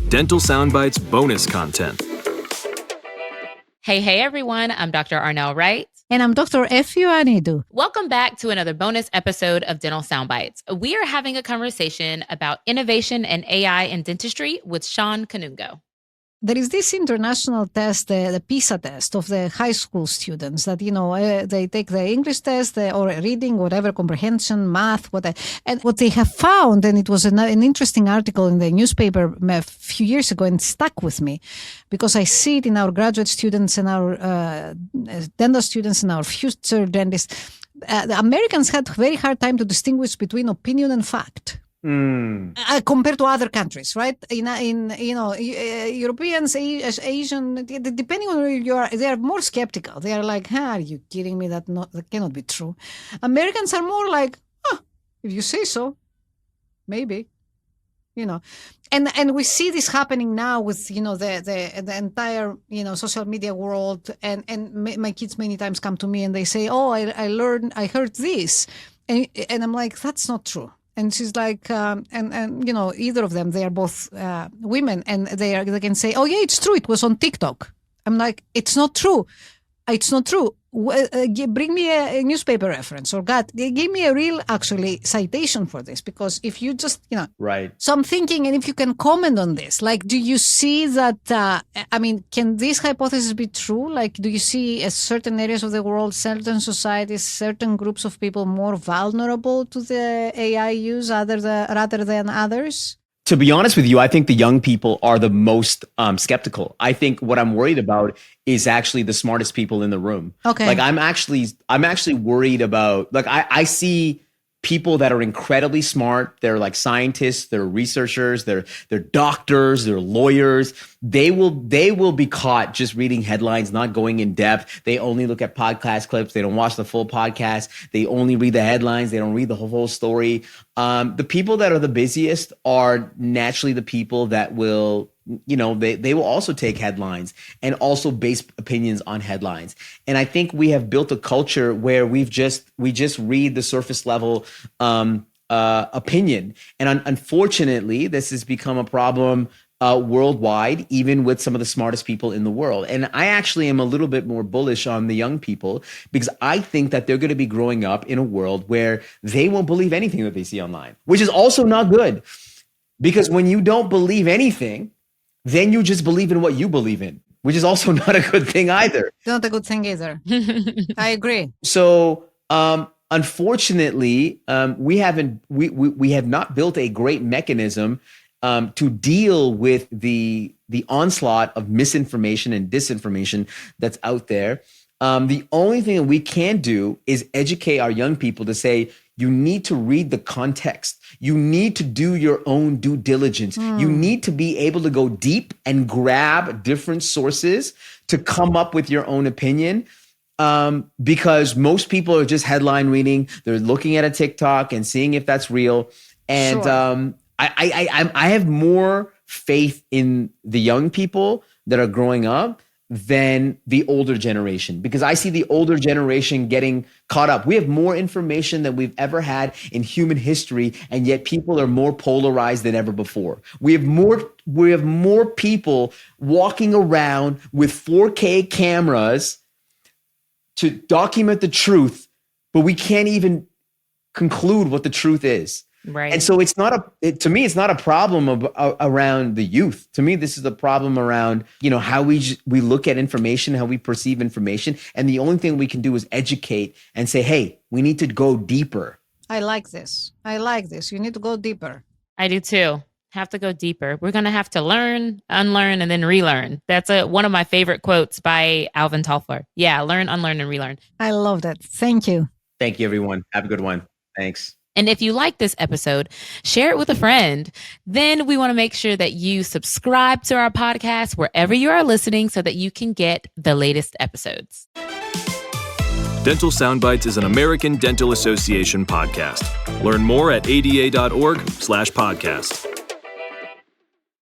Dental Soundbites bonus content. Hey everyone, I'm Dr. Arnell Wright. And I'm Dr. Efio Anidu. Welcome back to another bonus episode of Dental Soundbites. We are having a conversation about innovation and AI in dentistry with Sean Kanungo. There is this international test, the PISA test of the high school students that, they take the English test or reading, whatever, comprehension, math, whatever. And what they have found, and it was an interesting article in the newspaper a few years ago and stuck with me because I see it in our graduate students and our dental students and our future dentists. The Americans had a very hard time to distinguish between opinion and fact. Compared to other countries, right? Europeans, Asian, depending on where you are, they are more skeptical. They are like, are you kidding me? That cannot be true. Americans are more like, if you say so, maybe, And we see this happening now with, the entire, social media world. And my kids many times come to me and they say, I heard this. And I'm like, that's not true. And she's like, either of them, they are both women, and they can say, oh yeah, it's true. It was on TikTok. I'm like, it's not true. It's not true. Bring me a newspaper reference, or give me a real, actually, citation for this. Because if you just, right. So I'm thinking, and if you can comment on this, like, do you see that, can this hypothesis be true? Like, do you see certain areas of the world, certain societies, certain groups of people more vulnerable to the AI use rather than others? To be honest with you, I think the young people are the most skeptical. I think what I'm worried about is actually the smartest people in the room. Okay. Like I'm actually worried about, like I see people that are incredibly smart. They're like scientists, they're researchers, they're doctors, they're lawyers. They will be caught just reading headlines, not going in depth. They only look at podcast clips. They don't watch the full podcast. They only read the headlines. They don't read the whole story. The people that are the busiest are naturally the people that will, they will also take headlines and also base opinions on headlines. And I think we have built a culture where we just read the surface level opinion. And unfortunately, this has become a problem worldwide, even with some of the smartest people in the world. And I actually am a little bit more bullish on the young people because I think that they're going to be growing up in a world where they won't believe anything that they see online, which is also not good. Because when you don't believe anything, then you just believe in what you believe in, which is also not a good thing either. Not a good thing either. I agree. So, unfortunately, we have not built a great mechanism to deal with the onslaught of misinformation and disinformation that's out there. The only thing that we can do is educate our young people to say, you need to read the context. You need to do your own due diligence. You need to be able to go deep and grab different sources to come up with your own opinion. Because most people are just headline reading. They're looking at a TikTok and seeing if that's real. And sure. I have more faith in the young people that are growing up than the older generation, because I see the older generation getting caught up. We have more information than we've ever had in human history, and yet people are more polarized than ever before. We have more people walking around with 4K cameras to document the truth, but we can't even conclude what the truth is. Right. And so to me, it's not a problem around the youth. To me, this is a problem around, how we look at information, how we perceive information. And the only thing we can do is educate and say, hey, we need to go deeper. I like this. You need to go deeper. I do too. Have to go deeper. We're going to have to learn, unlearn, and then relearn. That's one of my favorite quotes by Alvin Toffler. Yeah, learn, unlearn, and relearn. I love that. Thank you. Thank you, everyone. Have a good one. Thanks. And if you like this episode, share it with a friend. Then we want to make sure that you subscribe to our podcast wherever you are listening so that you can get the latest episodes. Dental Soundbites is an American Dental Association podcast. Learn more at ada.org/podcast.